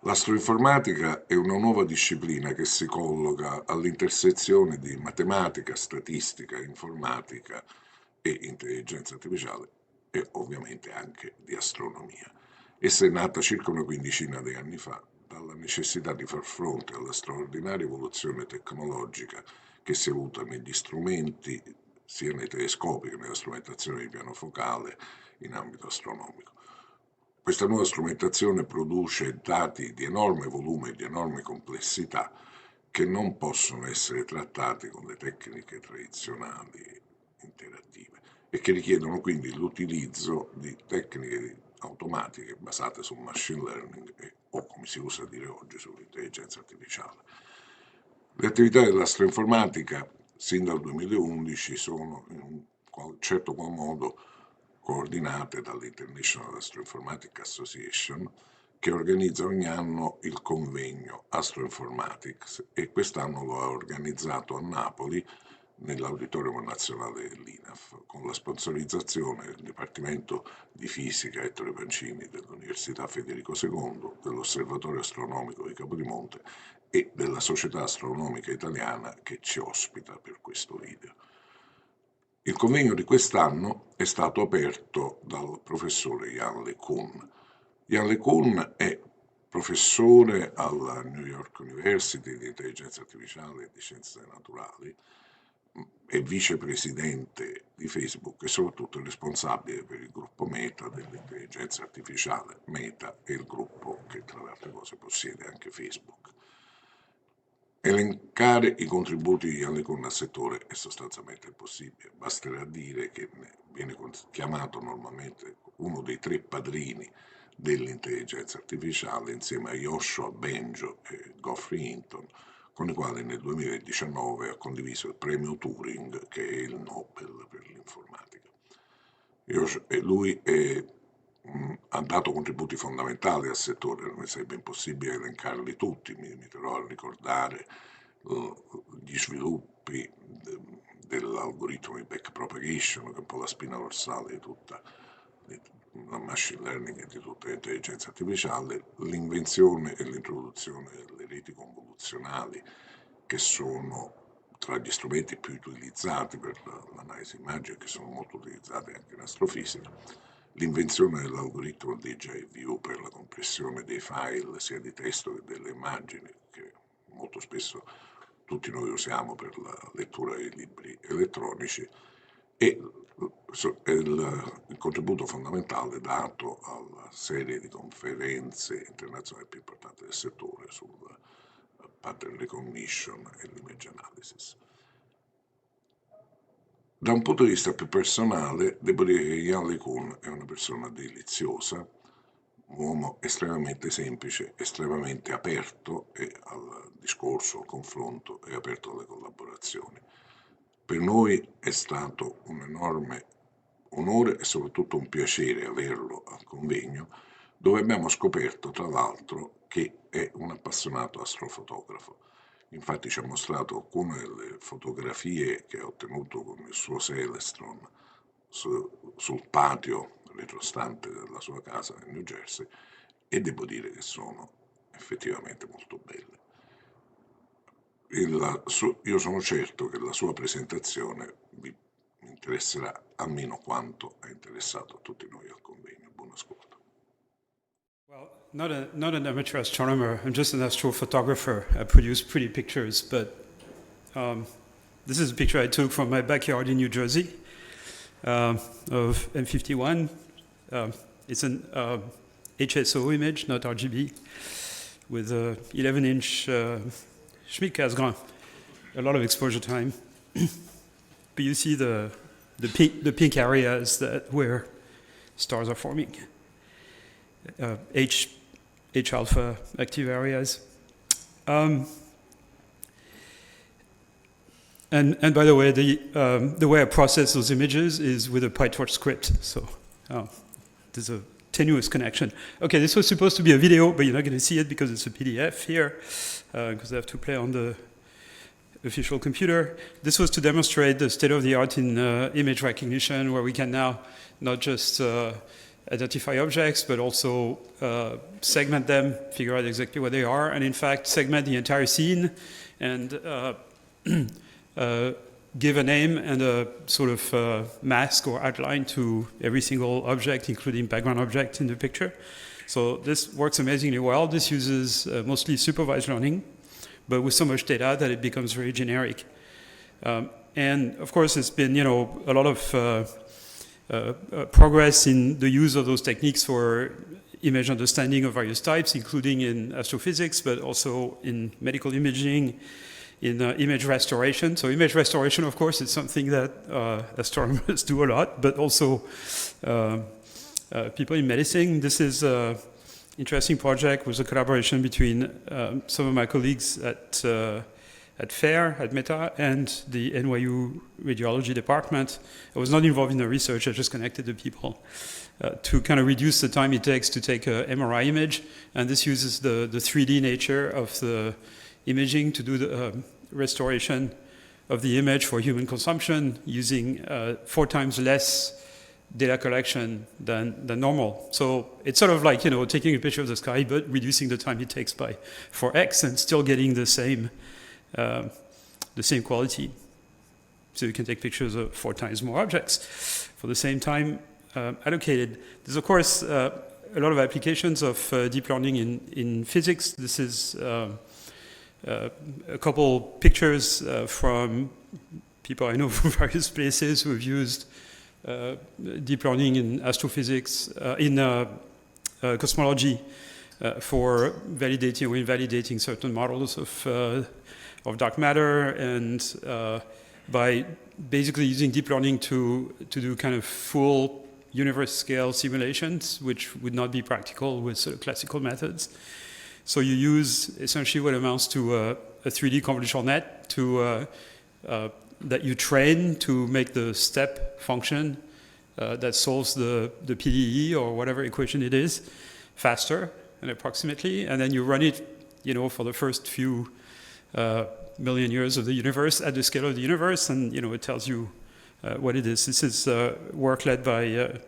L'astroinformatica è una nuova disciplina che si colloca all'intersezione di matematica, statistica, informatica e intelligenza artificiale e ovviamente anche di astronomia. Essa è nata circa una quindicina di anni fa dalla necessità di far fronte alla straordinaria evoluzione tecnologica che si è avuta negli strumenti, sia nei telescopi che nella strumentazione di piano focale in ambito astronomico. Questa nuova strumentazione produce dati di enorme volume e di enorme complessità che non possono essere trattati con le tecniche tradizionali interattive e che richiedono quindi l'utilizzo di tecniche automatiche basate sul machine learning o, come si usa dire oggi, sull'intelligenza artificiale. Le attività dell'astroinformatica sin dal 2011 sono in un certo qual modo coordinate dall'International Astroinformatics Association, che organizza ogni anno il convegno Astroinformatics e quest'anno lo ha organizzato a Napoli nell'Auditorium Nazionale dell'INAF con la sponsorizzazione del Dipartimento di Fisica Ettore Pancini dell'Università Federico II, dell'Osservatorio Astronomico di Capodimonte e della Società Astronomica Italiana che ci ospita per questo video. Il convegno di quest'anno è stato aperto dal professore LeCun. LeCun è professore alla New York University di Intelligenza Artificiale e di Scienze Naturali, è vicepresidente di Facebook e soprattutto responsabile per il gruppo Meta dell'intelligenza artificiale. Meta è il gruppo che tra le altre cose possiede anche Facebook. Elencare i contributi di LeCun al settore è sostanzialmente impossibile, basterà dire che viene chiamato normalmente uno dei tre padrini dell'intelligenza artificiale insieme a Joshua Bengio e Geoffrey Hinton, con i quali nel 2019 ha condiviso il premio Turing, che è il Nobel per l'informatica. Lui ha dato contributi fondamentali al settore, non sarebbe impossibile elencarli tutti, mi limiterò a ricordare gli sviluppi dell'algoritmo di backpropagation, che è un po' la spina dorsale di tutta la machine learning e di tutta l'intelligenza artificiale, l'invenzione e l'introduzione delle reti convoluzionali, che sono tra gli strumenti più utilizzati per l'analisi immagini, che sono molto utilizzati anche in astrofisica, l'invenzione dell'algoritmo DJView per la compressione dei file sia di testo che delle immagini, che molto spesso tutti noi usiamo per la lettura dei libri elettronici, e il contributo fondamentale dato alla serie di conferenze internazionali più importanti del settore sul pattern recognition e l'image analysis. Da un punto di vista più personale, devo dire che LeCun è una persona deliziosa, un uomo estremamente semplice, estremamente aperto al discorso, al confronto e aperto alle collaborazioni. Per noi è stato un enorme onore e soprattutto un piacere averlo al convegno, dove abbiamo scoperto tra l'altro che è un appassionato astrofotografo. Infatti ci ha mostrato alcune delle fotografie che ha ottenuto con il suo Celestron sul patio retrostante della sua casa nel New Jersey, e devo dire che sono effettivamente molto belle. Io sono certo che la sua presentazione vi interesserà almeno quanto ha interessato a tutti noi al convegno. Buon ascolto. Well, not an amateur astronomer. I'm just an astrophotographer. I produce pretty pictures, but this is a picture I took from my backyard in New Jersey of M51. It's an HSO image, not RGB, with a 11-inch Schmidt Cassegrain, a lot of exposure time. But you see the pink areas where stars are forming. H alpha active areas. And by the way, the way I process those images is with a PyTorch script. So there's a tenuous connection. Okay, this was supposed to be a video, but you're not going to see it because it's a PDF here, because I have to play on the official computer. This was to demonstrate the state of the art in image recognition, where we can now not just identify objects, but also segment them, figure out exactly what they are, and in fact segment the entire scene and give a name and a sort of mask or outline to every single object, including background object in the picture. So this works amazingly well. This uses mostly supervised learning, but with so much data that it becomes very generic. And of course, there's been a lot of progress in the use of those techniques for image understanding of various types, including in astrophysics, but also in medical imaging, in image restoration. So image restoration, of course, is something that astronomers do a lot, but also people in medicine. This is an interesting project with a collaboration between some of my colleagues at FAIR, at Meta, and the NYU radiology department. I was not involved in the research, I just connected the people to kind of reduce the time it takes to take an MRI image. And this uses the 3D nature of the imaging to do the restoration of the image for human consumption using 4 times less data collection than normal. So it's sort of like, taking a picture of the sky, but reducing the time it takes by 4x and still getting the same quality. So you can take pictures of 4 times more objects for the same time allocated. There's, of course, a lot of applications of deep learning in physics. This is a couple pictures from people I know from various places who have used deep learning in astrophysics, in cosmology, for validating or invalidating certain models of dark matter, and by basically using deep learning to do kind of full universe scale simulations, which would not be practical with classical methods. So you use essentially what amounts to a 3D convolutional net that you train to make the step function that solves the PDE or whatever equation it is faster and approximately, and then you run it, for the first few million years of the universe at the scale of the universe, and it tells you what it is. This is work led by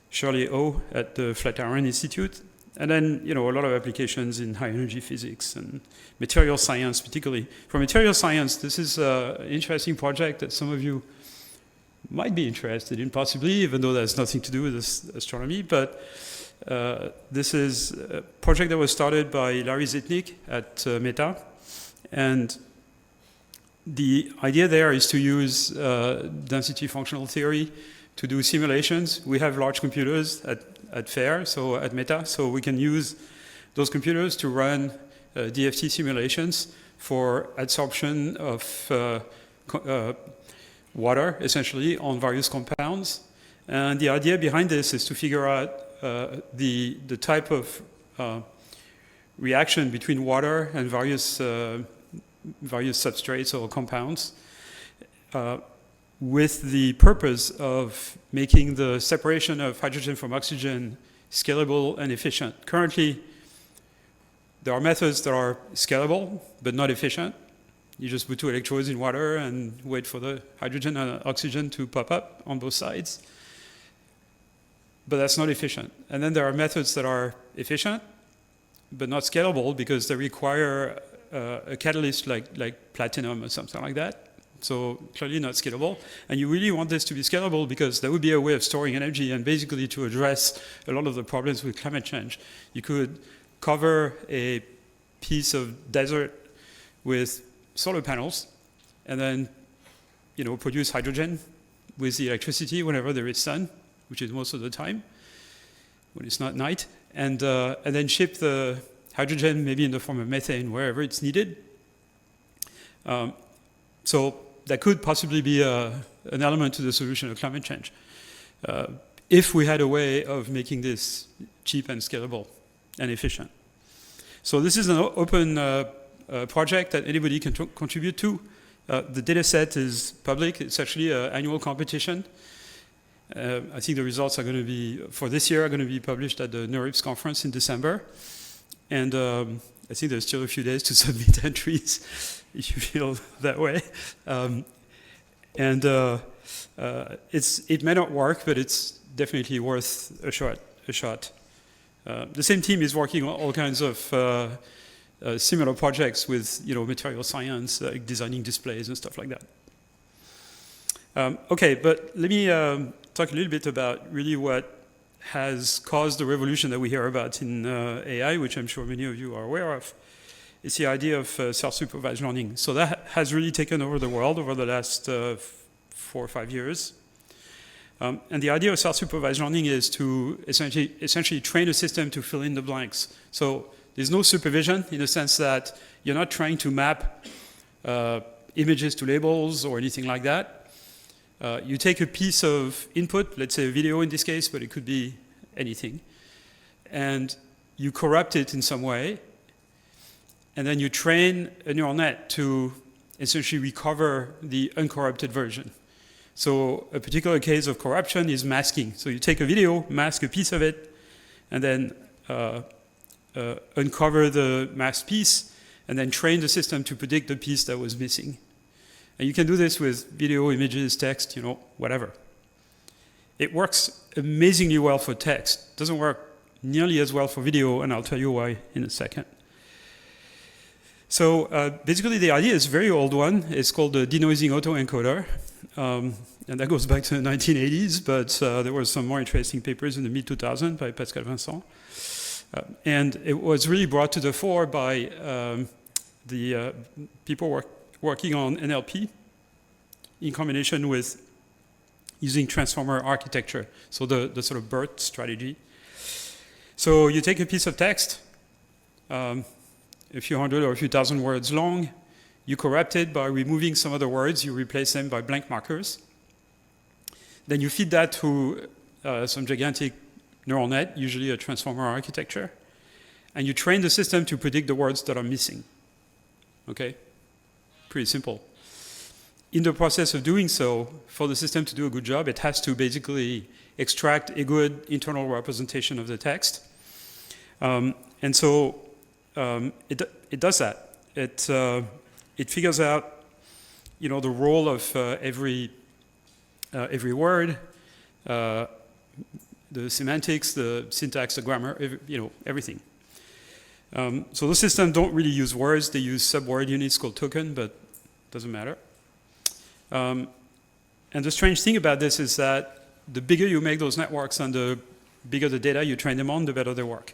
Shirley O at the Flatiron Institute. And then, a lot of applications in high energy physics and material science, particularly. For material science, this is an interesting project that some of you might be interested in, possibly, even though that has nothing to do with astronomy. But this is a project that was started by Larry Zitnik at Meta. And the idea there is to use density functional theory to do simulations. We have large computers at FAIR, so at Meta, so we can use those computers to run DFT simulations for adsorption of water, essentially, on various compounds. And the idea behind this is to figure out the type of reaction between water and various substrates or compounds, with the purpose of making the separation of hydrogen from oxygen scalable and efficient. Currently, there are methods that are scalable, but not efficient. You just put 2 electrodes in water and wait for the hydrogen and oxygen to pop up on both sides. But that's not efficient. And then there are methods that are efficient, but not scalable because they require a catalyst like platinum or something like that. So clearly not scalable. And you really want this to be scalable because that would be a way of storing energy and basically to address a lot of the problems with climate change. You could cover a piece of desert with solar panels and then produce hydrogen with the electricity whenever there is sun, which is most of the time when it's not night, and then ship the hydrogen maybe in the form of methane wherever it's needed. So that could possibly be an element to the solution of climate change if we had a way of making this cheap and scalable and efficient. So this is an open project that anybody can contribute to. The data set is public. It's actually an annual competition. I think the results are going to be, for this year, are going to be published at the NeurIPS conference in December. And I think there's still a few days to submit entries if you feel that way. It may not work, but it's definitely worth a shot. The same team is working on all kinds of similar projects with material science, like designing displays and stuff like that. Okay, but let me talk a little bit about really what has caused the revolution that we hear about in AI, which I'm sure many of you are aware of. It's the idea of self-supervised learning. So that has really taken over the world over the last 4 or 5 years. And the idea of self-supervised learning is to essentially train a system to fill in the blanks. So there's no supervision in the sense that you're not trying to map images to labels or anything like that. You take a piece of input, let's say a video in this case, but it could be anything, and you corrupt it in some way, and then you train a neural net to essentially recover the uncorrupted version. So a particular case of corruption is masking. So you take a video, mask a piece of it, and then uncover the masked piece, and then train the system to predict the piece that was missing. And you can do this with video, images, text, whatever. It works amazingly well for text. It doesn't work nearly as well for video, and I'll tell you why in a second. So basically the idea is a very old one. It's called the denoising autoencoder. And that goes back to the 1980s, but there were some more interesting papers in the mid-2000s by Pascal Vincent. And it was really brought to the fore by the people working on NLP in combination with using transformer architecture, so the sort of BERT strategy. So you take a piece of text, a few hundred or a few thousand words long, you corrupt it by removing some of the words, you replace them by blank markers. Then you feed that to some gigantic neural net, usually a transformer architecture, and you train the system to predict the words that are missing. Okay? Pretty simple. In the process of doing so, for the system to do a good job, it has to basically extract a good internal representation of the text. And so it does that. It figures out, the role of every word, the semantics, the syntax, the grammar, everything. So the systems don't really use words. They use sub-word units called token, but it doesn't matter. And the strange thing about this is that the bigger you make those networks and the bigger the data you train them on, the better they work.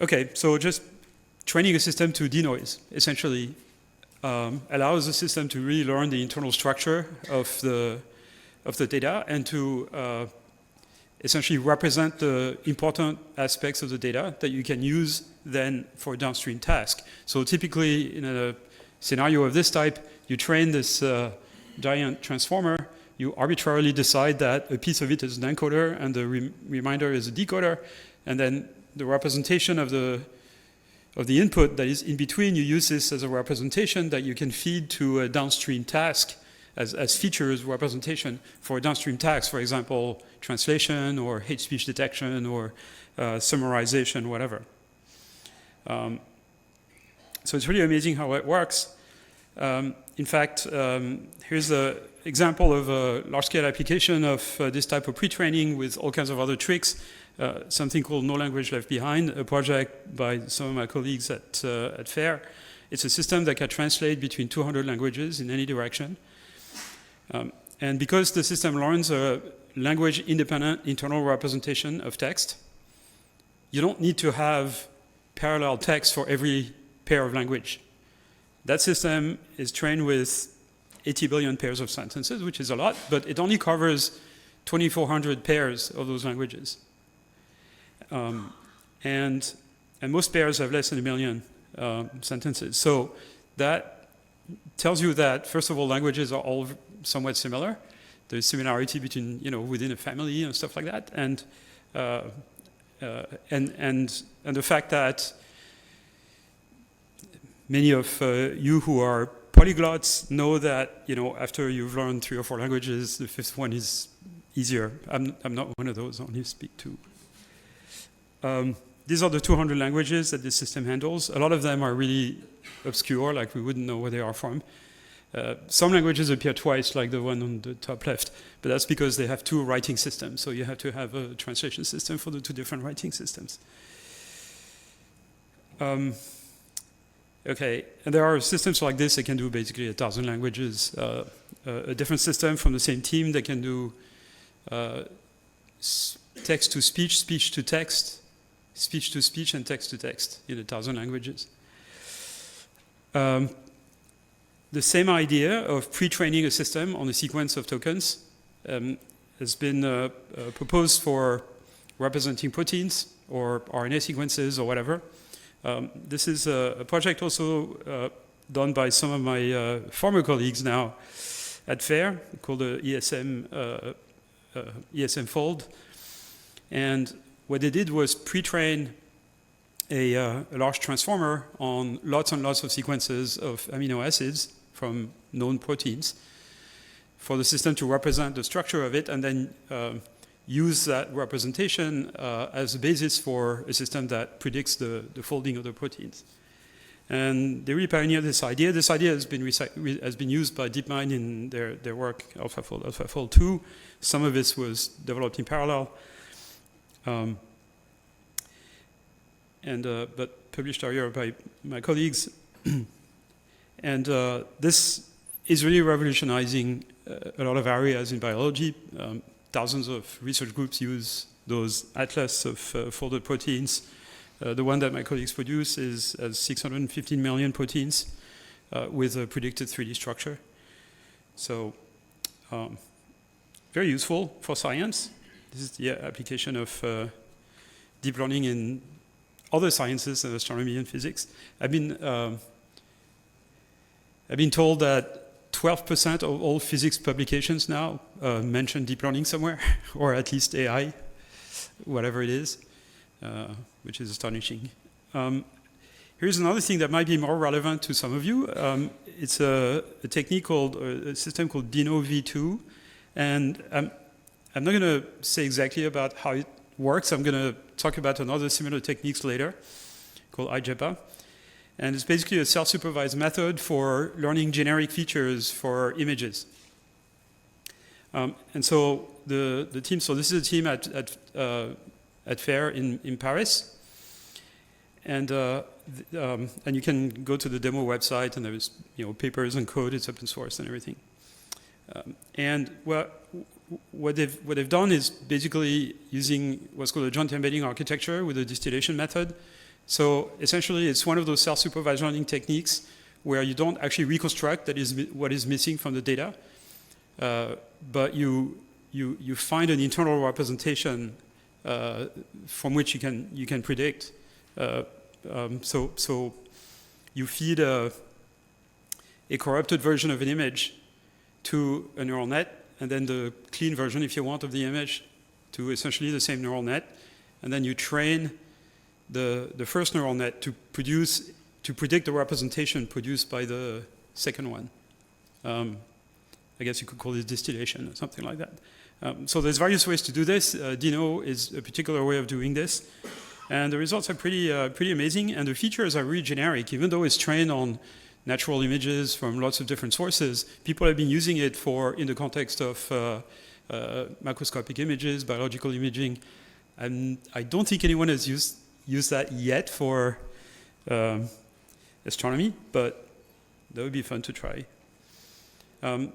Okay, so just training a system to denoise, essentially, allows the system to really learn the internal structure of the data and to essentially represent the important aspects of the data that you can use then for a downstream task. So typically in a scenario of this type, you train this giant transformer, you arbitrarily decide that a piece of it is an encoder and the reminder is a decoder, and then the representation of the input that is in between, you use this as a representation that you can feed to a downstream task as features representation for a downstream task, for example, translation or hate speech detection or summarization, whatever. So it's really amazing how it works. In fact, here's an example of a large-scale application of this type of pre-training with all kinds of other tricks. Something called No Language Left Behind, a project by some of my colleagues at FAIR. It's a system that can translate between 200 languages in any direction. And because the system learns a language-independent internal representation of text, you don't need to have parallel text for every pair of language. That system is trained with 80 billion pairs of sentences, which is a lot, but it only covers 2,400 pairs of those languages. And most pairs have less than 1 million sentences. So that tells you that, first of all, languages are all somewhat similar. There's similarity between, within a family and stuff like that. And the fact that many of you who are polyglots know that, after you've learned 3 or 4 languages, the 5th one is easier. I'm not one of those, I only speak 2. These are the 200 languages that this system handles. A lot of them are really obscure, like we wouldn't know where they are from. Some languages appear twice, like the one on the top left, but that's because they have two writing systems. So you have to have a translation system for the two different writing systems. Okay, and there are systems like this that can do basically 1,000 languages. A different system from the same team that can do text to speech, speech to text, speech to speech, and text to text in 1,000 languages. The same idea of pre-training a system on a sequence of tokens has been proposed for representing proteins or RNA sequences or whatever. This is a project also done by some of my former colleagues now at FAIR, called the ESM Fold. And what they did was pre-train a large transformer on lots and lots of sequences of amino acids from known proteins for the system to represent the structure of it, and then use that representation as a basis for a system that predicts the folding of the proteins. And they really pioneered this idea. This idea has been used by DeepMind in their work, AlphaFold, AlphaFold 2. Some of this was developed in parallel, but published earlier by my colleagues. And this is really revolutionizing a lot of areas in biology. Thousands of research groups use those atlas of folded proteins. The one that my colleagues produce has 615 million proteins with a predicted 3D structure. So very useful for science. This is the application of deep learning in other sciences than astronomy and physics. I've been told that 12% of all physics publications now mention deep learning somewhere, or at least AI, whatever it is, which is astonishing. Here's another thing that might be more relevant to some of you. It's a technique called, a system called Dino V2, and I'm not going to say exactly about how it works. I'm going to talk about another similar techniques later, called IJEPA. And it's basically a self-supervised method for learning generic features for images. And so the team, so this is a team at FAIR in Paris. And you can go to the demo website, and there's papers and code, it's open source and everything. And what they've done is basically using what's called a joint embedding architecture with a distillation method. So essentially, it's one of those self-supervised learning techniques where you don't actually reconstruct what is missing from the data, but you find an internal representation from which you can predict. So you feed a corrupted version of an image to a neural net, and then the clean version, if you want, of the image to essentially the same neural net, and then you train the first neural net to predict the representation produced by the second one. I guess you could call it distillation or something like that. So there's various ways to do this. Dino is a particular way of doing this. And the results are pretty amazing, and the features are really generic. Even though it's trained on natural images from lots of different sources, people have been using it in the context of macroscopic images, biological imaging. And I don't think anyone has used that yet for astronomy, but that would be fun to try.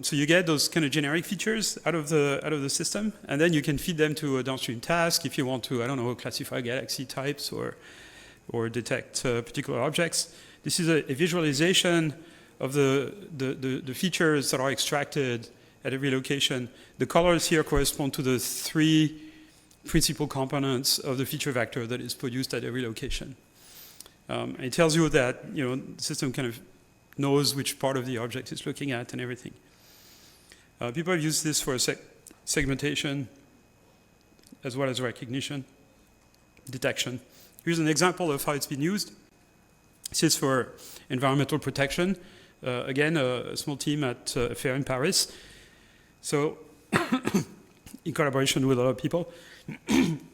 So you get those kind of generic features out of the system, and then you can feed them to a downstream task if you want to, I don't know, classify galaxy types or detect particular objects. This is a visualization of the features that are extracted at every location. The colors here correspond to the 3 principal components of the feature vector that is produced at every location. It tells you that the system kind of knows which part of the object it's looking at and everything. People have used this for segmentation as well as recognition, detection. Here's an example of how it's been used. This is for environmental protection. Again, a small team at FAIR in Paris. So, in collaboration with a lot of people,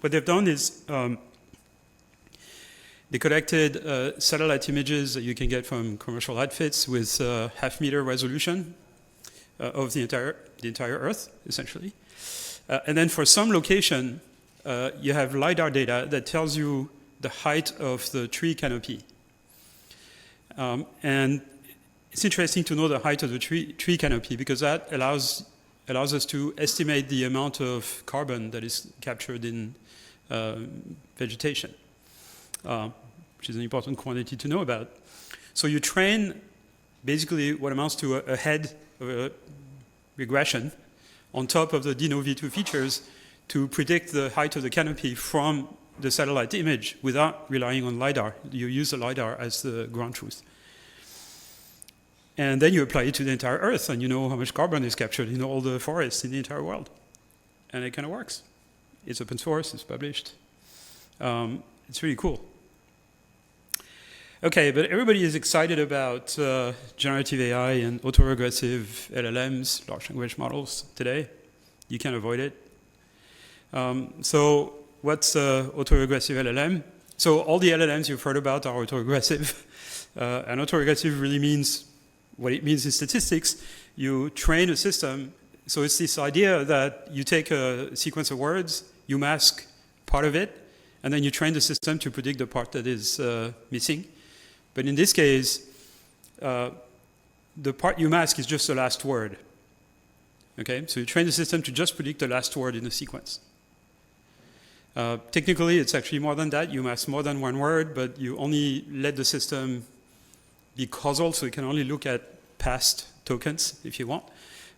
what they've done is They collected satellite images that you can get from commercial outfits with half-meter resolution of the entire Earth, essentially. And then for some location, you have LiDAR data that tells you the height of the tree canopy. And it's interesting to know the height of the tree canopy because that allows us to estimate the amount of carbon that is captured in vegetation, which is an important quantity to know about. So you train basically what amounts to a head of a regression on top of the Dino V2 features to predict the height of the canopy from the satellite image without relying on LiDAR. You use the LiDAR as the ground truth. And then you apply it to the entire Earth, and you know how much carbon is captured in all the forests in the entire world. And it kind of works. It's open source, it's published. It's really cool. Okay, but everybody is excited about generative AI and autoregressive LLMs, large language models today. You can't avoid it. So what's autoregressive LLM? So all the LLMs you've heard about are autoregressive. And autoregressive really means what it means in statistics. You train a system. So it's this idea that you take a sequence of words, you mask part of it, and then you train the system to predict the part that is missing. But in this case, the part you mask is just the last word. Okay, so you train the system to just predict the last word in the sequence. Technically, it's actually more than that. You mask more than one word, but you only let the system be causal, so you can only look at past tokens if you want.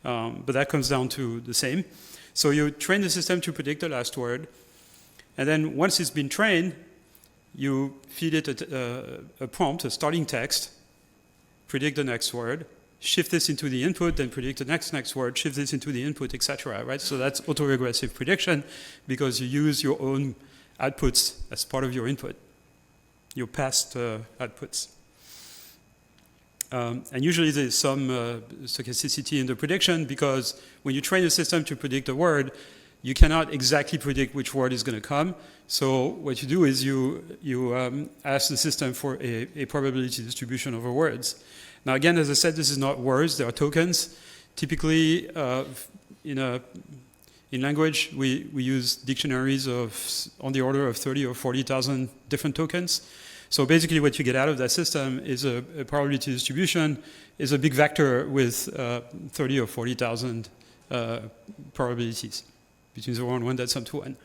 But that comes down to the same. So you train the system to predict the last word, and then once it's been trained, you feed it a prompt, a starting text, predict the next word, shift this into the input, then predict the next word, shift this into the input, etc. Right? So that's autoregressive prediction because you use your own outputs as part of your input, your past outputs. And usually there's some stochasticity in the prediction because when you train a system to predict a word, you cannot exactly predict which word is going to come. So what you do is you ask the system for a probability distribution over words. Now again, as I said, this is not words, there are tokens. Typically, in language, we use dictionaries on the order of 30 or 40,000 different tokens. So basically what you get out of that system is a probability distribution, is a big vector with 30 or 40,000 probabilities. Between 0 and 1, that's up to 1.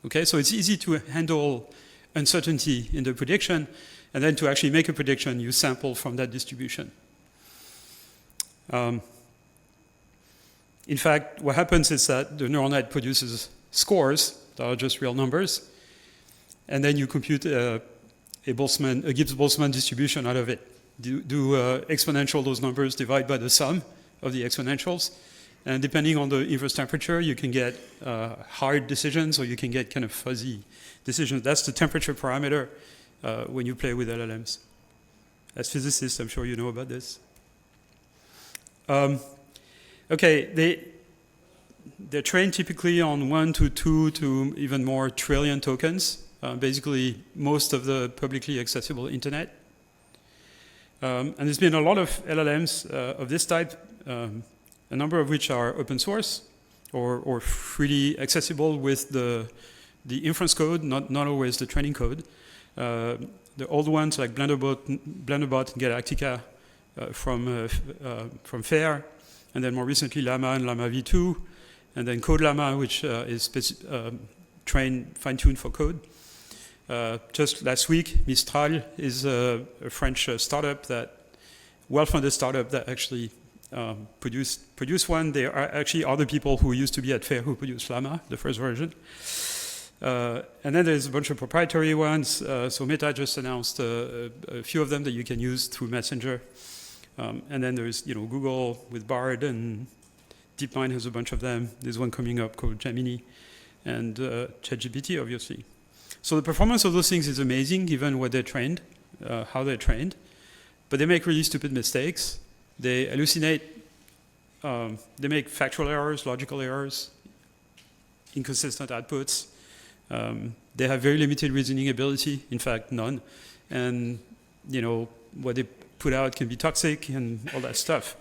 Okay, so it's easy to handle uncertainty in the prediction, and then to actually make a prediction, you sample from that distribution. In fact, what happens is that the neural net produces scores that are just real numbers, and then you compute a Gibbs-Boltzmann distribution out of it. Do exponential those numbers, divide by the sum of the exponentials, and depending on the inverse temperature, you can get hard decisions or you can get kind of fuzzy decisions. That's the temperature parameter when you play with LLMs. As physicists, I'm sure you know about this. Okay, they're trained typically on 1 to 2 to even more trillion tokens, basically most of the publicly accessible internet. And there's been a lot of LLMs of this type, a number of which are open source or freely accessible with the inference code, not always the training code. The old ones like Blunderbot and Galactica from FAIR, and then more recently Llama and Llama V2, and then Code Llama, which is fine-tuned for code. Just last week, Mistral is a French startup, well-funded startup that actually produced one. There are actually other people who used to be at FAIR who produced Llama, the first version. And then there's a bunch of proprietary ones. So Meta just announced a few of them that you can use through Messenger. And then there's Google with Bard, and DeepMind has a bunch of them. There's one coming up called Gemini, and ChatGPT, obviously. So the performance of those things is amazing, given what they're trained, how they're trained. But they make really stupid mistakes. They hallucinate. They make factual errors, logical errors, inconsistent outputs. They have very limited reasoning ability, in fact, none. And, what they put out can be toxic and all that stuff.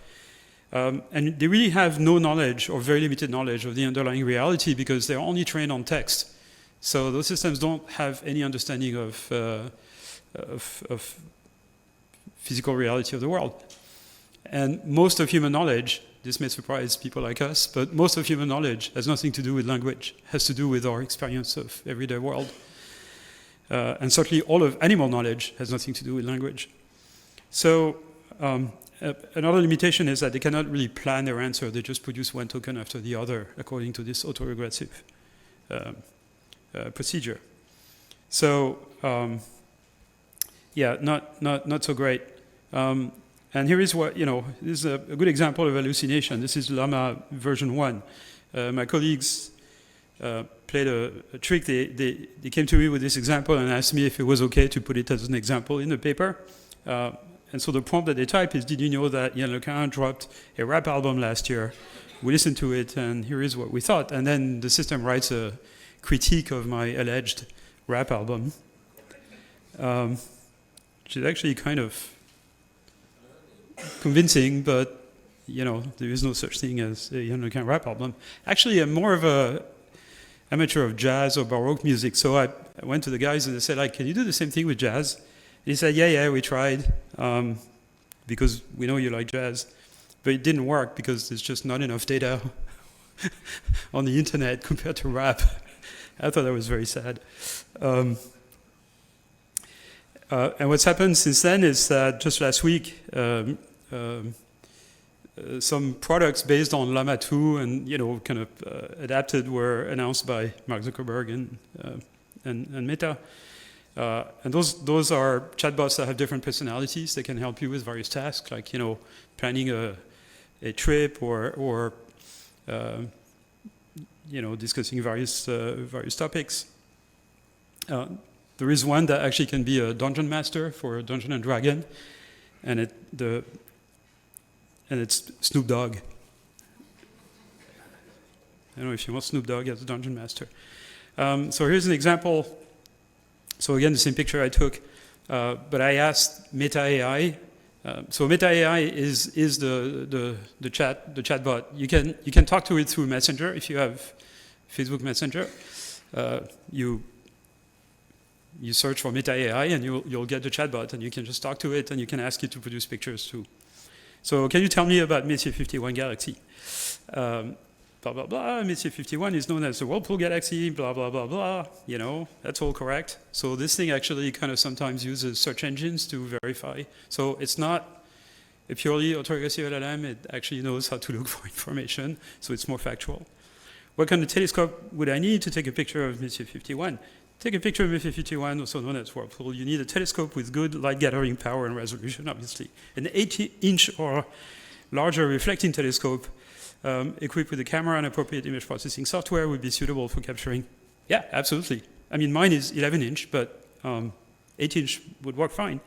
And they really have no knowledge or very limited knowledge of the underlying reality because they're only trained on text. So those systems don't have any understanding of physical reality of the world. And most of human knowledge, this may surprise people like us, but most of human knowledge has nothing to do with language, has to do with our experience of everyday world. And certainly all of animal knowledge has nothing to do with language. So another limitation is that they cannot really plan their answer. They just produce one token after the other according to this autoregressive procedure. So yeah, not so great. And here is what, this is a good example of hallucination. This is Llama version 1. My colleagues played a trick. They came to me with this example and asked me if it was okay to put it as an example in the paper. And so the prompt that they type is, did you know that LeCun dropped a rap album last year? We listened to it, and here is what we thought. And then the system writes a critique of my alleged rap album, which is actually kind of convincing, but, there is no such thing as a LeCun rap album. Actually, I'm more of a amateur of jazz or Baroque music, so I went to the guys and they said, can you do the same thing with jazz? He said, yeah, we tried, because we know you like jazz. But it didn't work because there's just not enough data on the internet compared to rap. I thought that was very sad. And what's happened since then is that just last week, some products based on Llama 2 and, kind of adapted were announced by Mark Zuckerberg and Meta. And those are chatbots that have different personalities. They can help you with various tasks, like planning a trip or discussing various topics. There is one that actually can be a dungeon master for a Dungeon and Dragon, and it's Snoop Dogg. I don't know if you want Snoop Dogg as a dungeon master. So here's an example. So again, the same picture I took, but I asked Meta AI. So Meta AI is the chatbot. You can talk to it through Messenger if you have Facebook Messenger. You search for Meta AI and you'll get the chatbot, and you can just talk to it and you can ask it to produce pictures too. So can you tell me about Messier 51 galaxy? Blah, blah, blah, Messier 51 is known as the Whirlpool Galaxy, blah, blah, blah, blah, that's all correct. So this thing actually kind of sometimes uses search engines to verify. So it's not a purely autoregressive LLM, it actually knows how to look for information, so it's more factual. What kind of telescope would I need to take a picture of Messier 51? Take a picture of Messier 51, also known as Whirlpool. You need a telescope with good light gathering power and resolution, obviously. An 80-inch or larger reflecting telescope equipped with a camera and appropriate image processing software would be suitable for capturing. Yeah, absolutely. I mean, mine is 11-inch, but 8-inch would work fine.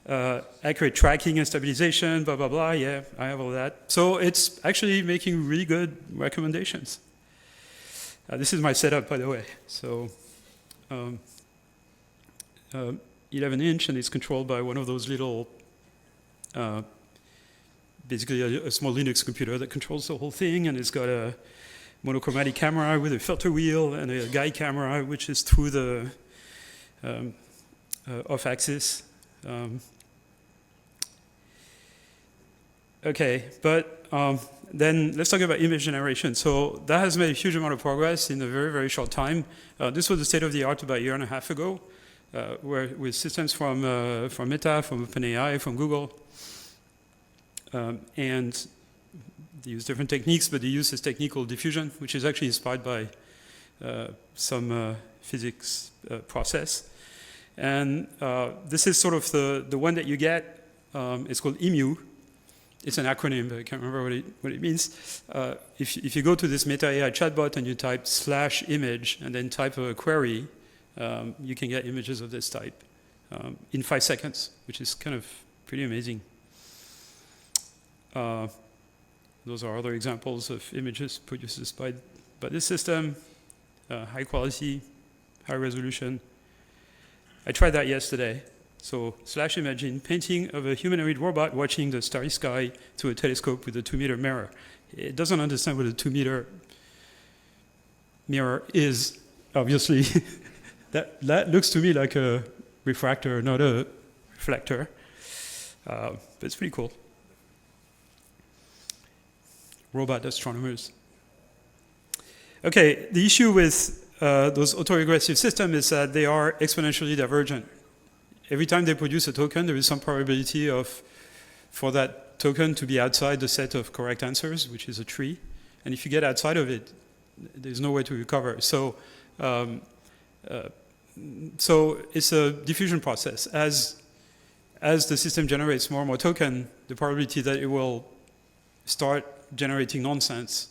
Accurate tracking and stabilization, blah, blah, blah. Yeah, I have all that. So it's actually making really good recommendations. This is my setup, by the way. So 11-inch, and it's controlled by one of those little basically a small Linux computer that controls the whole thing, and it's got a monochromatic camera with a filter wheel and a guide camera, which is through the off-axis. Okay, but then let's talk about image generation. So that has made a huge amount of progress in a very, very short time. This was the state of the art about a year and a half ago, with systems from Meta, from OpenAI, from Google. And they use different techniques, but they use this technique called diffusion, which is actually inspired by some physics process. And this is sort of the one that you get. It's called EMU. It's an acronym, but I can't remember what it means. If you go to this Meta AI chatbot and you type /image and then type a query, you can get images of this type in 5 seconds, which is kind of pretty amazing. Those are other examples of images produced by this system. high quality, high resolution. I tried that yesterday. So /imagine painting of a humanoid robot watching the starry sky through a telescope with a 2-meter mirror. It doesn't understand what a 2-meter mirror is, obviously. that looks to me like a refractor, not a reflector. But it's pretty cool. Robot astronomers. Okay, the issue with those autoregressive systems is that they are exponentially divergent. Every time they produce a token, there is some probability for that token to be outside the set of correct answers, which is a tree. And if you get outside of it, there's no way to recover. So it's a diffusion process. As the system generates more and more token, the probability that it will start generating nonsense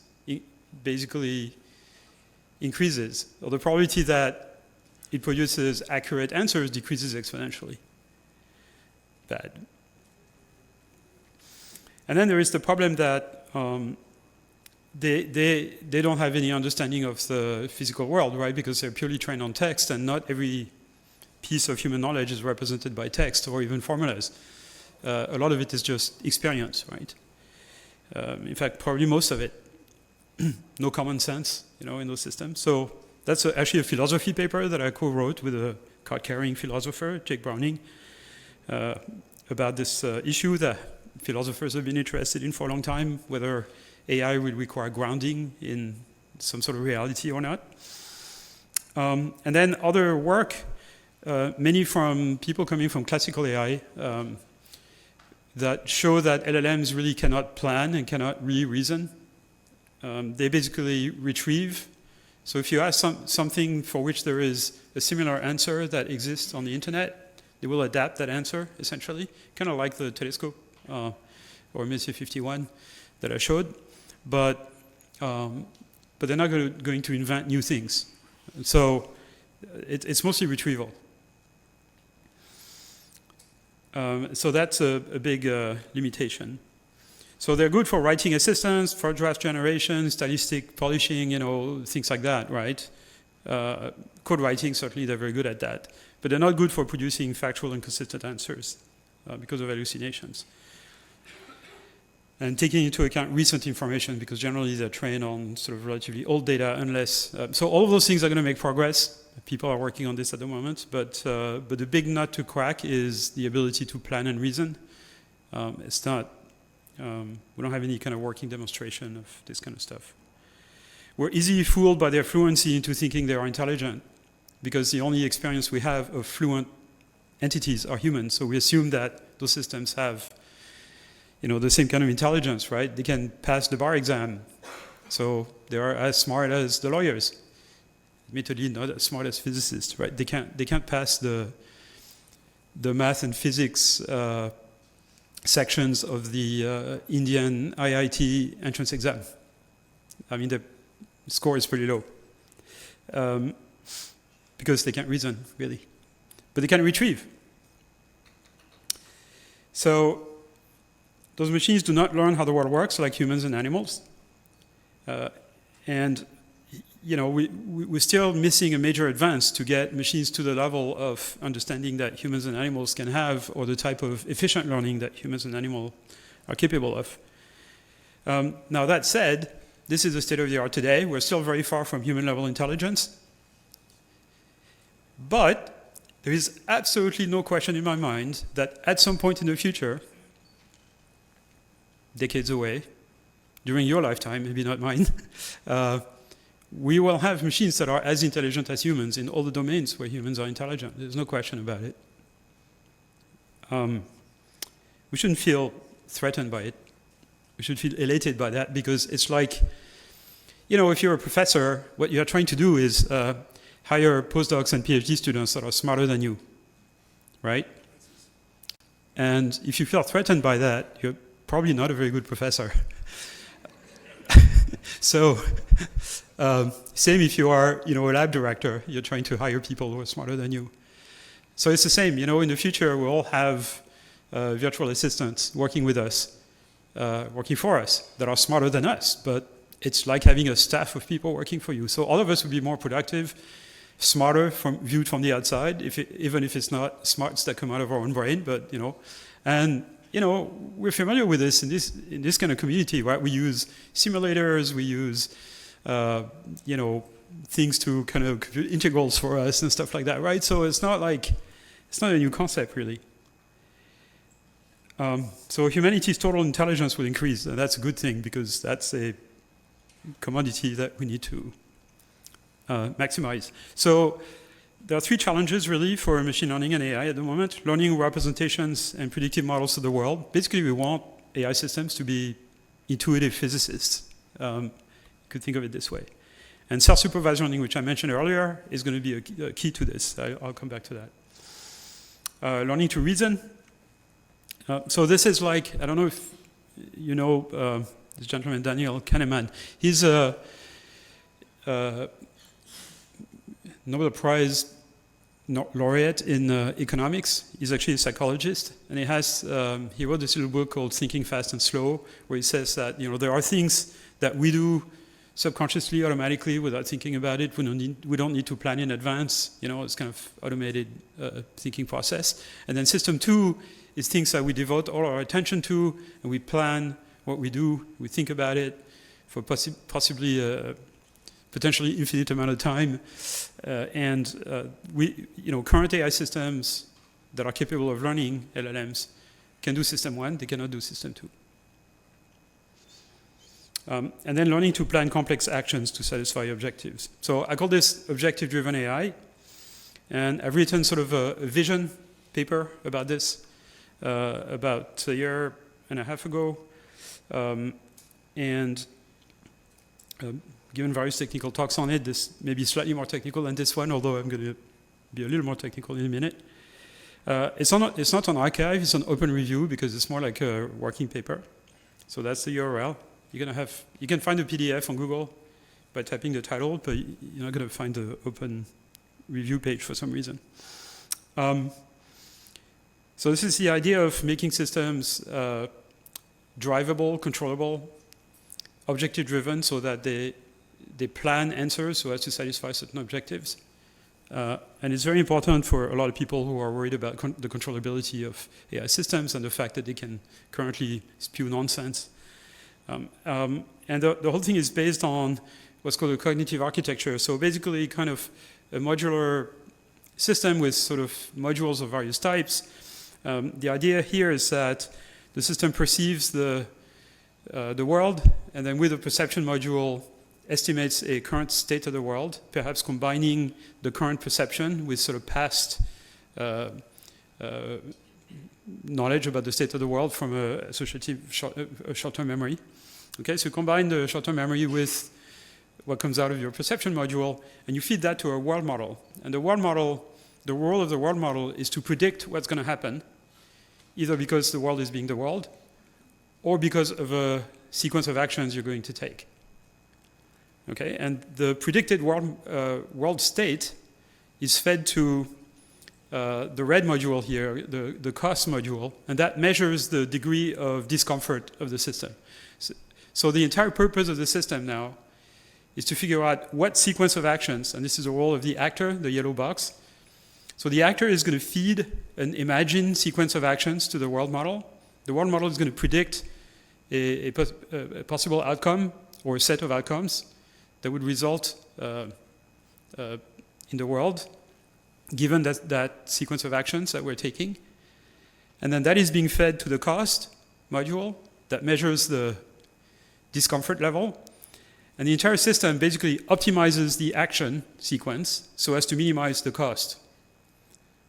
basically increases. Or the probability that it produces accurate answers decreases exponentially. Bad. And then there is the problem that they don't have any understanding of the physical world, right? Because they're purely trained on text, and not every piece of human knowledge is represented by text or even formulas. A lot of it is just experience, right? In fact, probably most of it. No common sense, in those systems. So that's actually a philosophy paper that I co-wrote with a card-carrying philosopher, Jake Browning, about this issue that philosophers have been interested in for a long time, whether AI will require grounding in some sort of reality or not. And then other work, many from people coming from classical AI, that show that LLMs really cannot plan and cannot really reason. They basically retrieve. So if you ask something for which there is a similar answer that exists on the internet, they will adapt that answer, essentially, kind of like the telescope or Messier 51 that I showed. But they're not going to invent new things. So it's mostly retrieval. So that's a big limitation. So they're good for writing assistance, for draft generation, stylistic polishing, things like that, right? Code writing, certainly they're very good at that. But they're not good for producing factual and consistent answers because of hallucinations. And taking into account recent information, because generally they're trained on sort of relatively old data, unless... so all of those things are going to make progress. People are working on this at the moment. But the big nut to crack is the ability to plan and reason. It's not... we don't have any kind of working demonstration of this kind of stuff. We're easily fooled by their fluency into thinking they are intelligent, because the only experience we have of fluent entities are humans. So we assume that those systems have, the same kind of intelligence, right? They can pass the bar exam, so they are as smart as the lawyers. Admittedly, not as smart as physicists, right? They can't pass the math and physics sections of the Indian IIT entrance exam. I mean, the score is pretty low. Because they can't reason, really. But they can retrieve. So those machines do not learn how the world works like humans and animals. And we're still missing a major advance to get machines to the level of understanding that humans and animals can have, or the type of efficient learning that humans and animals are capable of. Now that said, this is the state of the art today. We're still very far from human-level intelligence. But there is absolutely no question in my mind that at some point in the future, decades away, during your lifetime, maybe not mine, we will have machines that are as intelligent as humans in all the domains where humans are intelligent. There's no question about it. We shouldn't feel threatened by it. We should feel elated by that, because it's like, if you're a professor, what you're trying to do is hire postdocs and PhD students that are smarter than you, right? And if you feel threatened by that, you're probably not a very good professor. So, same if you are, a lab director, you're trying to hire people who are smarter than you. So it's the same, in the future we'll all have virtual assistants working with us, working for us, that are smarter than us, but it's like having a staff of people working for you. So all of us would be more productive, smarter viewed from the outside, even if it's not smarts that come out of our own brain, but, and, we're familiar with this in this kind of community, right? We use simulators, we use, things to kind of compute integrals for us and stuff like that, right? So it's not a new concept, really. So humanity's total intelligence will increase, and that's a good thing because that's a commodity that we need to maximize. So there are three challenges really for machine learning and AI at the moment. Learning representations and predictive models of the world. Basically, we want AI systems to be intuitive physicists. You could think of it this way. And self-supervised learning, which I mentioned earlier, is going to be a key to this. I'll come back to that. Learning to reason. So this is like, I don't know if you know this gentleman, Daniel Kahneman. He's a Nobel Prize laureate in economics. He's actually a psychologist, and he wrote this little book called Thinking Fast and Slow, where he says that there are things that we do subconsciously, automatically, without thinking about it. We don't need to plan in advance. It's kind of automated thinking process. And then system 2 is things that we devote all our attention to, and we plan what we do. We think about it for possibly potentially infinite amount of time. Current AI systems that are capable of learning, LLMs, can do system 1, they cannot do system 2. And then learning to plan complex actions to satisfy objectives. So I call this objective-driven AI, and I've written sort of a vision paper about this about a year and a half ago, given various technical talks on it. This may be slightly more technical than this one, although I'm going to be a little more technical in a minute. It's not on archive, it's on open review because it's more like a working paper. So that's the URL. You can find a PDF on Google by typing the title, but you're not going to find the open review page for some reason. So this is the idea of making systems drivable, controllable, objective-driven, so that they plan answers so as to satisfy certain objectives. And it's very important for a lot of people who are worried about the controllability of AI systems and the fact that they can currently spew nonsense. And the whole thing is based on what's called a cognitive architecture. So basically kind of a modular system with sort of modules of various types. The idea here is that the system perceives the world, and then with a perception module estimates a current state of the world, perhaps combining the current perception with sort of past knowledge about the state of the world from a associative short-term memory. Okay, so you combine the short-term memory with what comes out of your perception module, and you feed that to a world model. And the role of the world model is to predict what's going to happen, either because the world is being the world, or because of a sequence of actions you're going to take. Okay, and the predicted world state is fed to the red module here, the cost module, and that measures the degree of discomfort of the system. So the entire purpose of the system now is to figure out what sequence of actions, and this is the role of the actor, the yellow box. So the actor is going to feed an imagined sequence of actions to the world model. The world model is going to predict a possible outcome or a set of outcomes that would result in the world, given that sequence of actions that we're taking. And then that is being fed to the cost module that measures the discomfort level. And the entire system basically optimizes the action sequence so as to minimize the cost.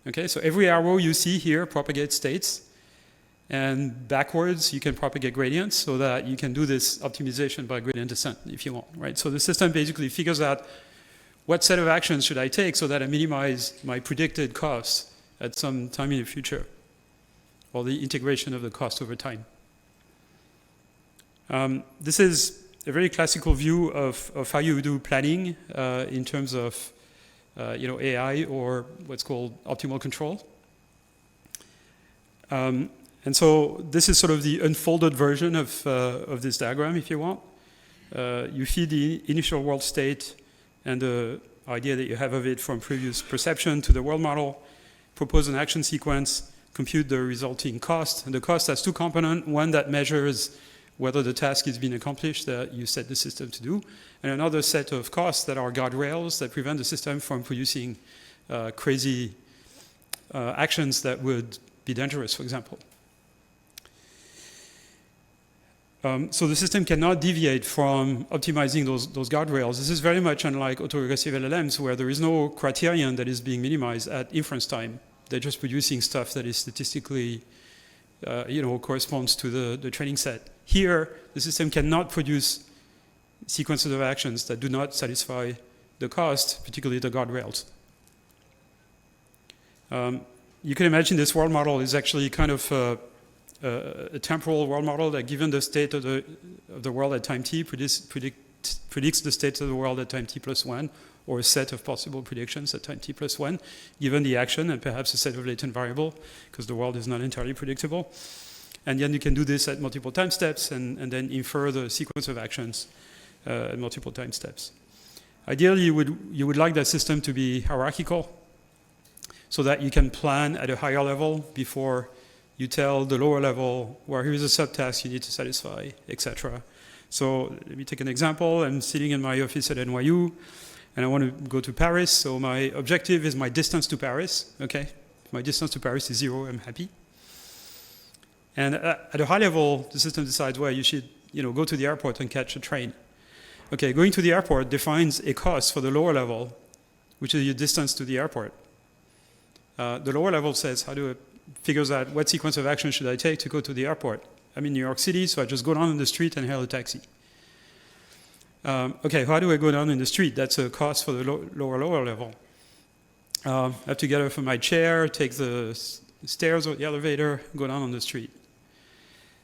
Okay, so every arrow you see here propagates states, and backwards you can propagate gradients so that you can do this optimization by gradient descent if you want, right? So the system basically figures out what set of actions should I take so that I minimize my predicted costs at some time in the future, or the integration of the cost over time. This is a very classical view of how you do planning in terms of AI or what's called optimal control. And so this is sort of the unfolded version of this diagram, if you want. You feed the initial world state and the idea that you have of it from previous perception to the world model, propose an action sequence, compute the resulting cost. And the cost has two components, one that measures whether the task is being accomplished that you set the system to do, and another set of costs that are guardrails that prevent the system from producing crazy actions that would be dangerous, for example. So the system cannot deviate from optimizing those guardrails. This is very much unlike autoregressive LLMs, where there is no criterion that is being minimized at inference time. They're just producing stuff that is statistically, corresponds to the training set. Here, the system cannot produce sequences of actions that do not satisfy the cost, particularly the guardrails. You can imagine this world model is actually kind of a temporal world model that, given the state of the world at time t, predicts the state of the world at time t plus 1, or a set of possible predictions at time t plus 1, given the action and perhaps a set of latent variable, because the world is not entirely predictable. And then you can do this at multiple time steps and then infer the sequence of actions at multiple time steps. Ideally, you would like that system to be hierarchical, so that you can plan at a higher level before you tell the lower level, well, here's a subtask you need to satisfy, etc. So let me take an example. I'm sitting in my office at NYU, and I want to go to Paris. So my objective is my distance to Paris. Okay, if my distance to Paris is 0, I'm happy. And at a high level, the system decides, well, you should go to the airport and catch a train. Okay, going to the airport defines a cost for the lower level, which is your distance to the airport. The lower level says, figures out what sequence of action should I take to go to the airport. I'm in New York City, so I just go down in the street and hail a taxi. Okay, how do I go down in the street? That's a cost for the lower level. I have to get up from my chair, take the stairs or the elevator, go down on the street.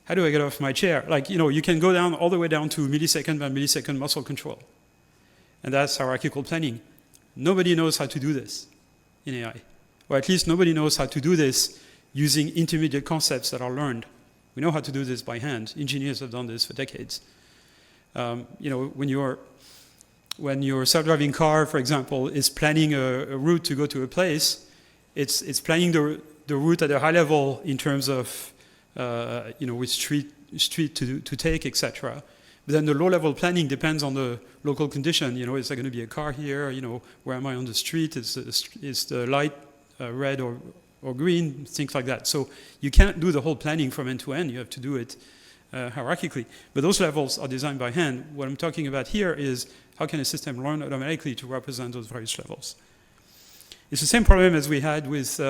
How do I get off my chair? You can go down all the way down to millisecond by millisecond muscle control. And that's hierarchical planning. Nobody knows how to do this in AI. Or at least nobody knows how to do this using intermediate concepts that are learned. We know how to do this by hand. Engineers have done this for decades. When your self-driving car, for example, is planning a route to go to a place, it's planning the route at a high level in terms of which street to take, etc. But then the low-level planning depends on the local condition. Is there going to be a car here? Where am I on the street? Is the light red or green? Things like that. So you can't do the whole planning from end to end. You have to do it hierarchically. But those levels are designed by hand. What I'm talking about here is how can a system learn automatically to represent those various levels? It's the same problem as we had with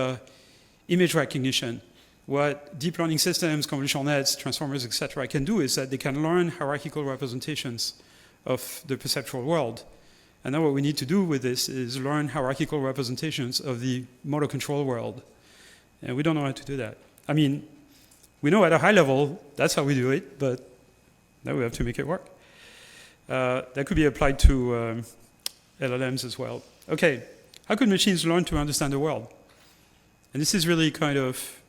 image recognition. What deep learning systems, convolutional nets, transformers, etc. can do is that they can learn hierarchical representations of the perceptual world. And now what we need to do with this is learn hierarchical representations of the motor control world. And we don't know how to do that. I mean, we know at a high level, that's how we do it, but now we have to make it work. That could be applied to LLMs as well. Okay, how could machines learn to understand the world? And this is really kind of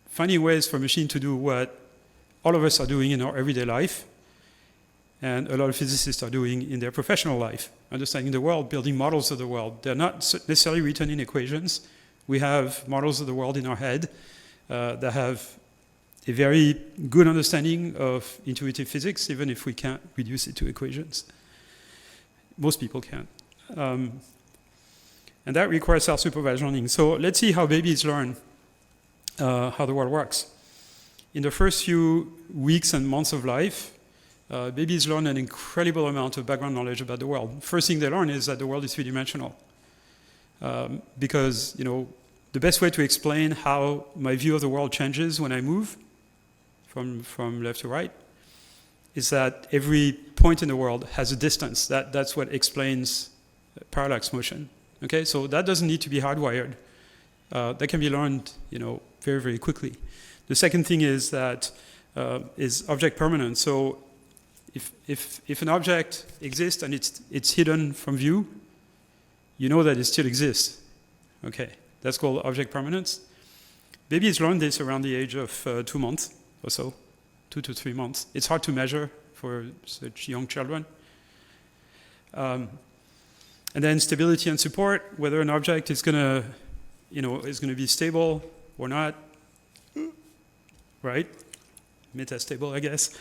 finding ways for machines to do what all of us are doing in our everyday life, and a lot of physicists are doing in their professional life, understanding the world, building models of the world. They're not necessarily written in equations. We have models of the world in our head that have a very good understanding of intuitive physics, even if we can't reduce it to equations. Most people can't. And that requires self-supervised learning. So let's see how babies learn how the world works. In the first few weeks and months of life, babies learn an incredible amount of background knowledge about the world. First thing they learn is that the world is three-dimensional. Because, the best way to explain how my view of the world changes when I move from left to right is that every point in the world has a distance. That's what explains parallax motion. Okay, so that doesn't need to be hardwired. That can be learned, very, very quickly. The second thing is that is object permanence. So if an object exists and it's hidden from view, you know that it still exists. Okay, that's called object permanence. Babies learn this around the age of 2 months or so, 2 to 3 months. It's hard to measure for such young children. And then stability and support, whether an object is going to, is going to be stable or not, right? Metastable, I guess.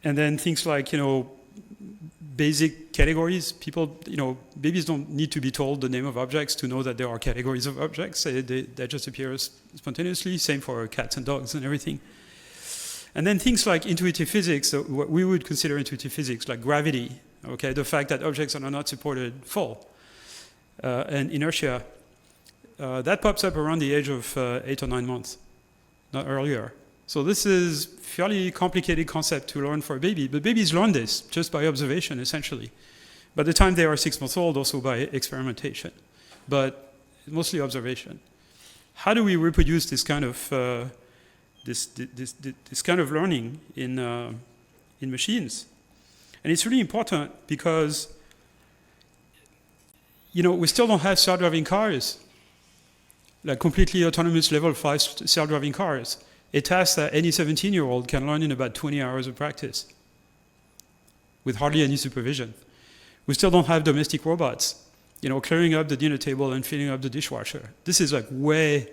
And then things like, basic categories. People, babies don't need to be told the name of objects to know that there are categories of objects. They just appear spontaneously. Same for cats and dogs and everything. And then things like intuitive physics, so what we would consider intuitive physics, like gravity, okay, the fact that objects are not supported fall, and inertia, that pops up around the age of 8 or 9 months, not earlier. So this is fairly complicated concept to learn for a baby, but babies learn this just by observation, essentially. By the time they are 6 months old, also by experimentation, but mostly observation. How do we reproduce this kind of this kind of learning in machines? And it's really important because, we still don't have self-driving cars, like completely autonomous level 5 self-driving cars. A task that any 17-year-old can learn in about 20 hours of practice with hardly any supervision. We still don't have domestic robots, clearing up the dinner table and filling up the dishwasher. This is like way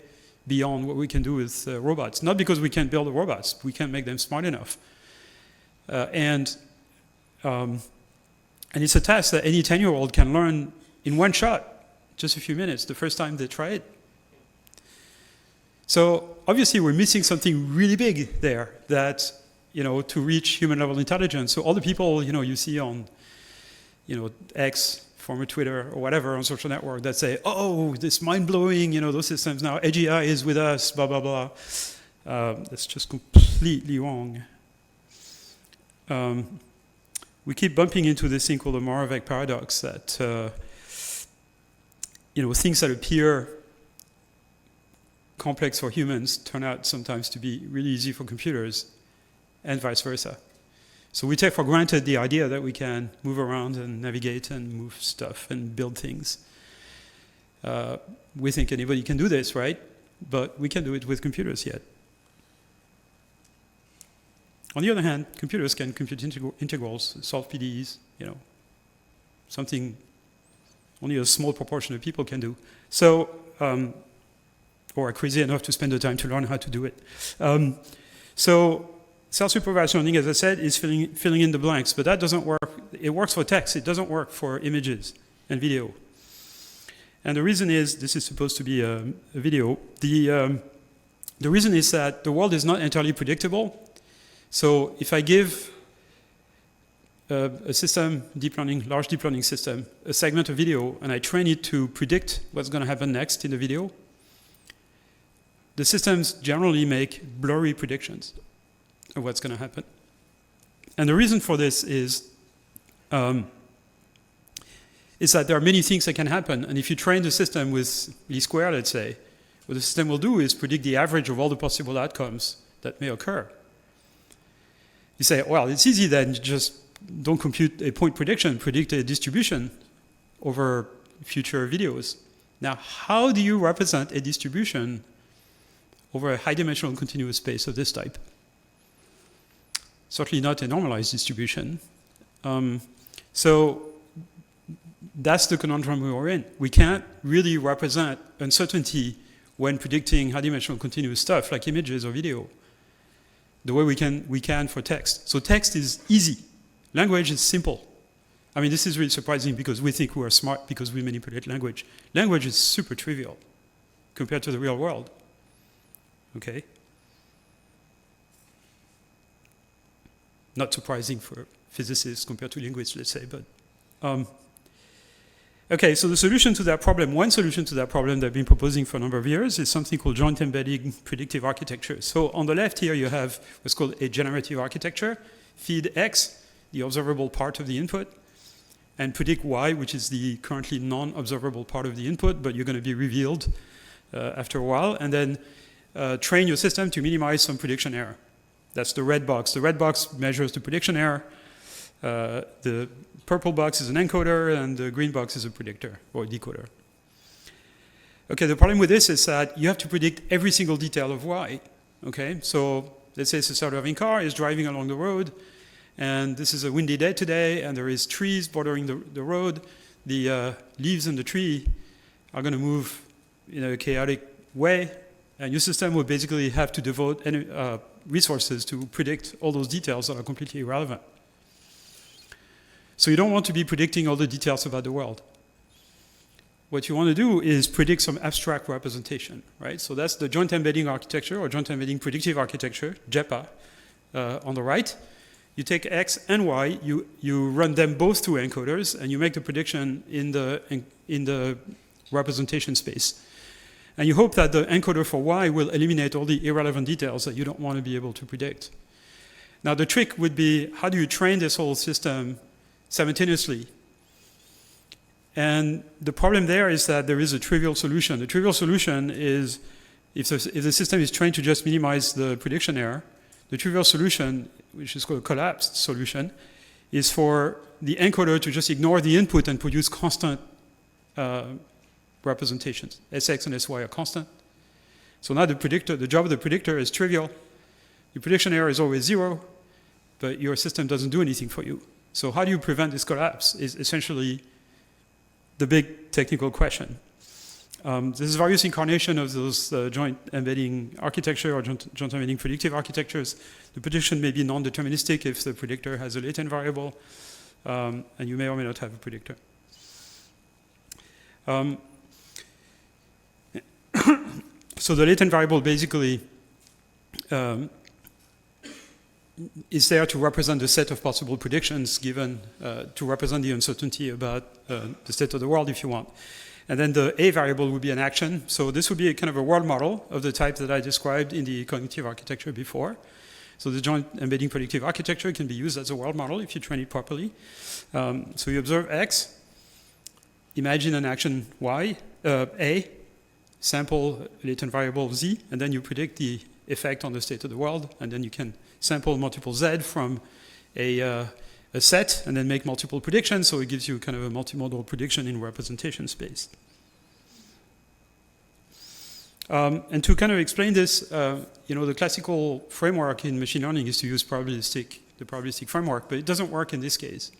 beyond what we can do with robots. Not because we can't build the robots, we can't make them smart enough. And it's a task that any 10-year-old can learn in one shot, just a few minutes, the first time they try it. So obviously we're missing something really big there that, to reach human level intelligence. So all the people, you see on, X, former Twitter or whatever on social network that say, oh, this mind-blowing, those systems now, AGI is with us, blah, blah, blah. That's just completely wrong. We keep bumping into this thing called the Moravec paradox that, things that appear complex for humans turn out sometimes to be really easy for computers, and vice versa. So we take for granted the idea that we can move around and navigate and move stuff and build things. We think anybody can do this, right? But we can't do it with computers yet. On the other hand, computers can compute integrals, solve PDEs, something only a small proportion of people can do. So, or are crazy enough to spend the time to learn how to do it. So self-supervised learning, as I said, is filling in the blanks, but that doesn't work. It works for text. It doesn't work for images and video. And the reason is, this is supposed to be a video. The reason is that the world is not entirely predictable. So if I give a system, deep learning, large deep learning system, a segment of video, and I train it to predict what's going to happen next in the video, the systems generally make blurry predictions of what's going to happen. And the reason for this is that there are many things that can happen. And if you train the system with least square, let's say, what the system will do is predict the average of all the possible outcomes that may occur. You say, well, it's easy then, just don't compute a point prediction, predict a distribution over future videos. Now, how do you represent a distribution over a high-dimensional continuous space of this type? Certainly not a normalized distribution. So that's the conundrum we are in. We can't really represent uncertainty when predicting high-dimensional continuous stuff like images or video the way we can for text. So text is easy. Language is simple. I mean, this is really surprising because we think we are smart because we manipulate language. Language is super trivial compared to the real world. Okay? Not surprising for physicists compared to linguists, let's say, but okay, so the solution to that problem, one solution to that problem that I've been proposing for a number of years is something called joint embedding predictive architecture. So on the left here, you have what's called a generative architecture, feed X, the observable part of the input, and predict Y, which is the currently non-observable part of the input, but you're going to be revealed after a while, and then train your system to minimize some prediction error. That's the red box. The red box measures the prediction error. The purple box is an encoder, and the green box is a predictor or a decoder. Okay, the problem with this is that you have to predict every single detail of Y. Okay, so let's say it's a self-driving car, is driving along the road, and this is a windy day today, and there is trees bordering the road. The leaves in the tree are going to move in a chaotic way, and your system will basically have to devote resources to predict all those details that are completely irrelevant. So you don't want to be predicting all the details about the world. What you want to do is predict some abstract representation, right? So that's the joint embedding architecture, or joint embedding predictive architecture, JEPA, on the right. You take X and Y, you run them both through encoders, and you make the prediction in the representation space. And you hope that the encoder for Y will eliminate all the irrelevant details that you don't want to be able to predict. Now the trick would be, how do you train this whole system simultaneously? And the problem there is that there is a trivial solution. The trivial solution is, if the system is trained to just minimize the prediction error, the trivial solution, which is called a collapsed solution, is for the encoder to just ignore the input and produce constant representations. Sx and Sy are constant. So now the job of the predictor is trivial. Your prediction error is always 0, but your system doesn't do anything for you. So how do you prevent this collapse is essentially the big technical question. This is various incarnation of those joint embedding architecture or joint embedding predictive architectures. The prediction may be non-deterministic if the predictor has a latent variable, and you may or may not have a predictor. So the latent variable basically is there to represent the set of possible predictions given, to represent the uncertainty about the state of the world, if you want. And then the A variable would be an action. So this would be a kind of a world model of the type that I described in the cognitive architecture before. So the joint embedding predictive architecture can be used as a world model if you train it properly. So you observe X, imagine an action Y, A, sample latent variable Z, and then you predict the effect on the state of the world, and then you can sample multiple Z from a set and then make multiple predictions, so it gives you kind of a multimodal prediction in representation space. And to kind of explain this, the classical framework in machine learning is to use the probabilistic framework, but it doesn't work in this case,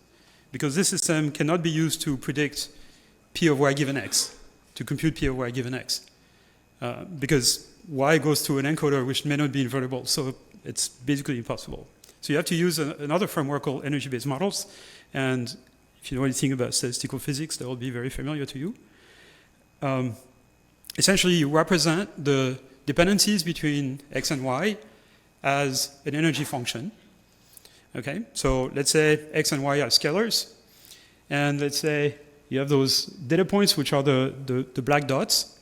because this system cannot be used to predict P of Y given X, to compute P of Y given X, because Y goes through an encoder which may not be invertible, so it's basically impossible. So you have to use another framework called energy-based models, and if you know anything about statistical physics, that will be very familiar to you. Essentially, you represent the dependencies between X and Y as an energy function. Okay, so let's say X and Y are scalars, and let's say you have those data points, which are the black dots.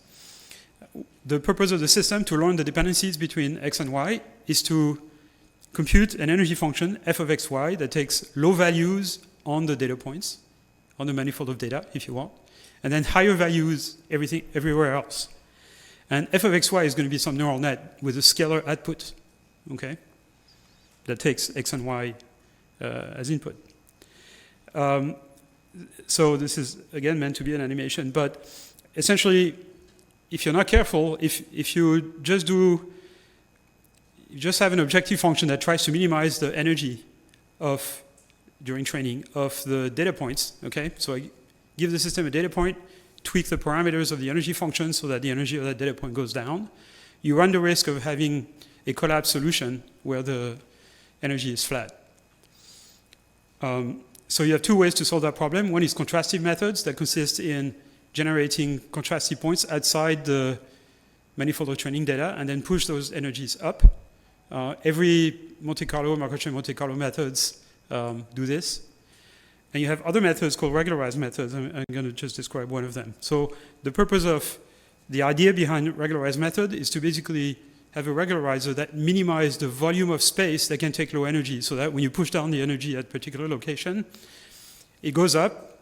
The purpose of the system to learn the dependencies between X and Y is to compute an energy function, f of xy, that takes low values on the data points, on the manifold of data, if you want, and then higher values everywhere else. And f of xy is going to be some neural net with a scalar output, okay, that takes x and y as input. So this is, again, meant to be an animation, but essentially, if you're not careful, if you just have an objective function that tries to minimize the energy during training of the data points, okay? So I give the system a data point, tweak the parameters of the energy function so that the energy of that data point goes down. You run the risk of having a collapsed solution where the energy is flat. So you have two ways to solve that problem. One is contrastive methods that consist in generating contrastive points outside the manifold of training data and then push those energies up. Every Monte Carlo, Marciotta Monte Carlo methods do this. And you have other methods called regularized methods. I'm going to just describe one of them. So the purpose of the idea behind regularized method is to basically have a regularizer that minimizes the volume of space that can take low energy, so that when you push down the energy at a particular location, it goes up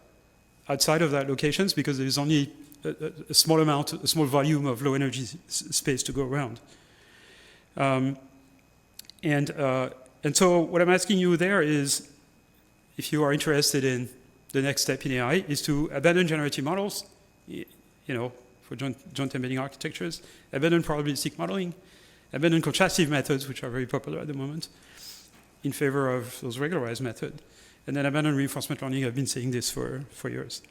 outside of that locations because there is only a small volume of low energy space to go around. And so what I'm asking you there is, if you are interested in the next step in AI, is to abandon generative models, for joint embedding architectures, abandon probabilistic modeling, abandon contrastive methods, which are very popular at the moment, in favor of those regularized methods. And then abandon reinforcement learning, I've been saying this for years.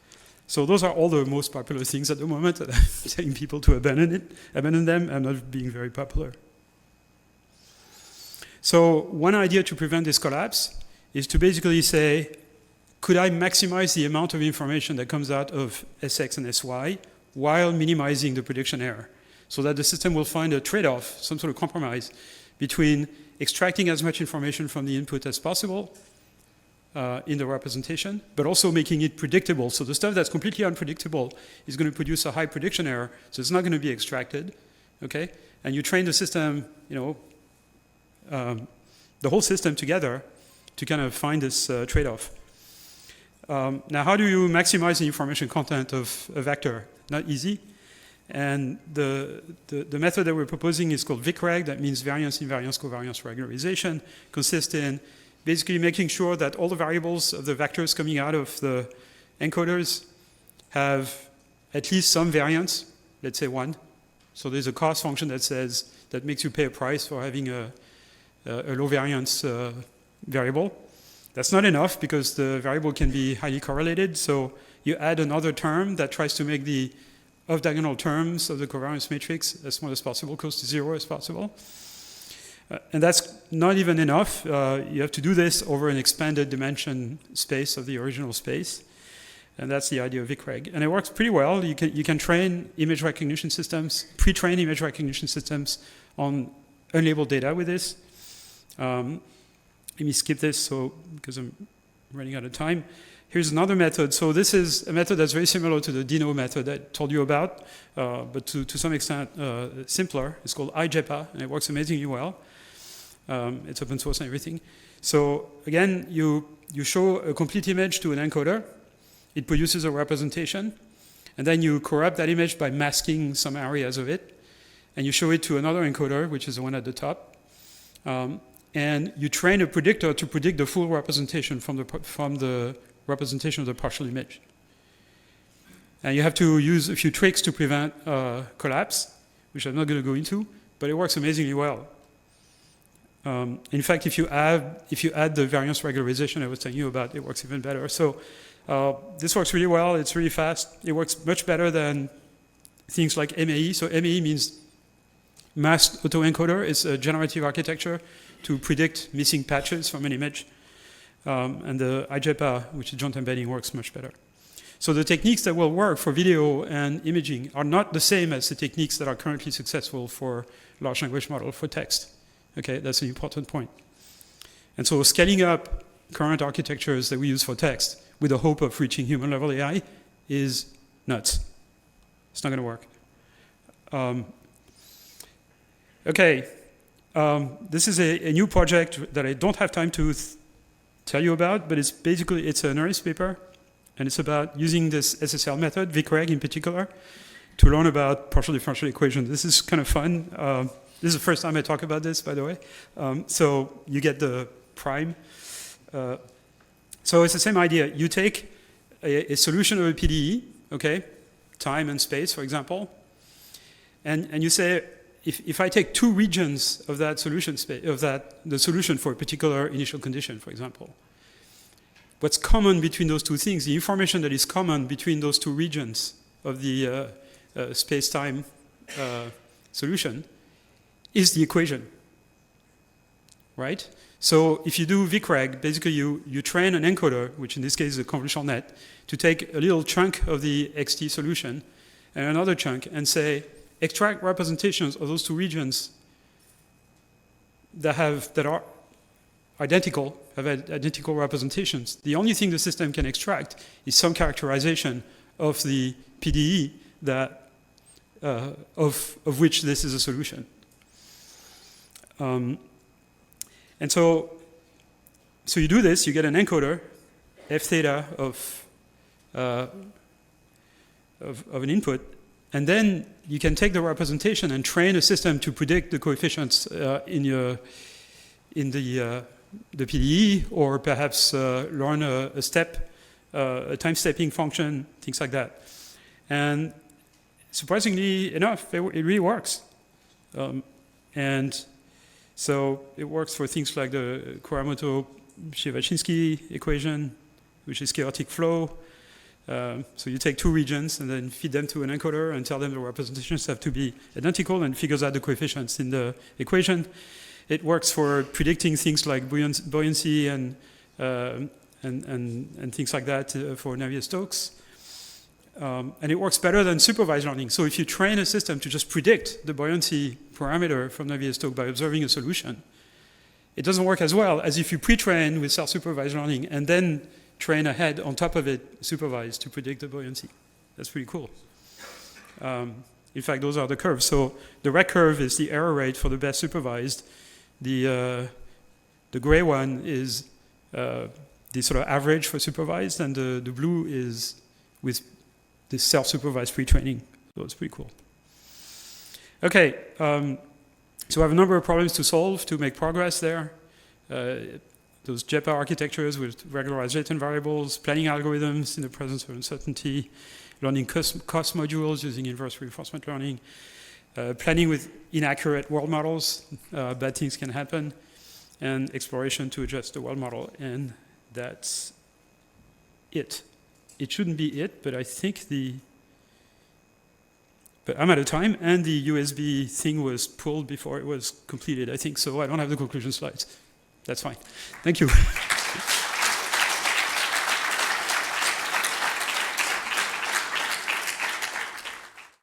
So those are all the most popular things at the moment, and I'm telling people to abandon them. I'm not being very popular. So one idea to prevent this collapse is to basically say, could I maximize the amount of information that comes out of Sx and Sy while minimizing the prediction error, so that the system will find a trade-off, some sort of compromise, between extracting as much information from the input as possible in the representation, but also making it predictable. So the stuff that's completely unpredictable is going to produce a high prediction error, so it's not going to be extracted, okay? And you train the system, the whole system together to kind of find this trade-off. Now, how do you maximize the information content of a vector? Not easy. And the method that we're proposing is called VICREG, that means variance, invariance, covariance, regularization, consists in basically making sure that all the variables of the vectors coming out of the encoders have at least some variance, let's say 1. So there's a cost function that makes you pay a price for having a low variance variable. That's not enough because the variable can be highly correlated, so you add another term that tries to make the off-diagonal terms of the covariance matrix as small as possible, close to 0 as possible. And that's not even enough. You have to do this over an expanded dimension space of the original space. And that's the idea of VICREG. And it works pretty well. You can train image recognition systems, pre-train image recognition systems on unlabeled data with this. Let me skip this because I'm running out of time. Here's another method. So this is a method that's very similar to the Dino method I told you about, but to some extent simpler. It's called IJPA, and it works amazingly well. It's open source and everything. So again, you show a complete image to an encoder. It produces a representation. And then you corrupt that image by masking some areas of it. And you show it to another encoder, which is the one at the top. And you train a predictor to predict the full representation from the representation of the partial image. And you have to use a few tricks to prevent collapse, which I'm not going to go into, but it works amazingly well. In fact, if you add the variance regularization I was telling you about, it works even better. So this works really well. It's really fast. It works much better than things like MAE. So MAE means masked autoencoder. It's a generative architecture to predict missing patches from an image. And the IJPA, which is joint embedding, works much better. So the techniques that will work for video and imaging are not the same as the techniques that are currently successful for large language model for text. Okay, that's an important point. And so scaling up current architectures that we use for text with the hope of reaching human level AI is nuts. It's not going to work. Okay. This is a new project that I don't have time to tell you about, but it's an early paper, and it's about using this SSL method, VICREG in particular, to learn about partial differential equations. This is kind of fun. This is the first time I talk about this, by the way. So you get the prime. So it's the same idea. You take a solution of a PDE, okay, time and space, for example, and you say, if I take two regions of that solution space, the solution for a particular initial condition, for example, what's common between those two things, the information that is common between those two regions of the space-time solution is the equation, right? So if you do VICREG, basically you train an encoder, which in this case is a convolutional net, to take a little chunk of the XT solution and another chunk and say, extract representations of those two regions that are identical, have identical representations. The only thing the system can extract is some characterization of the PDE that of which this is a solution. And so you do this, you get an encoder, f theta of an input, and then you can take the representation and train a system to predict the coefficients in the PDE, or perhaps learn a step, a time stepping function, things like that. And surprisingly enough, it really works. And so it works for things like the Kuramoto-Shevachinski equation, which is chaotic flow. So you take two regions and then feed them to an encoder and tell them the representations have to be identical, and figures out the coefficients in the equation. It works for predicting things like buoyancy and things like that for Navier-Stokes. And it works better than supervised learning. So if you train a system to just predict the buoyancy parameter from Navier-Stokes by observing a solution, it doesn't work as well as if you pre-train with self-supervised learning and then train ahead on top of it supervised to predict the buoyancy. That's pretty cool. In fact, those are the curves. So the red curve is the error rate for the best supervised. The gray one is the sort of average for supervised, and the blue is with this self-supervised pre-training. So it's pretty cool. Okay, so I have a number of problems to solve to make progress there. Those JEPA architectures with regularized latent variables, planning algorithms in the presence of uncertainty, learning cost modules using inverse reinforcement learning, planning with inaccurate world models, bad things can happen, and exploration to adjust the world model, and that's it. It shouldn't be it, but I think but I'm out of time, and the USB thing was pulled before it was completed, I think, so I don't have the conclusion slides. That's fine. Thank you.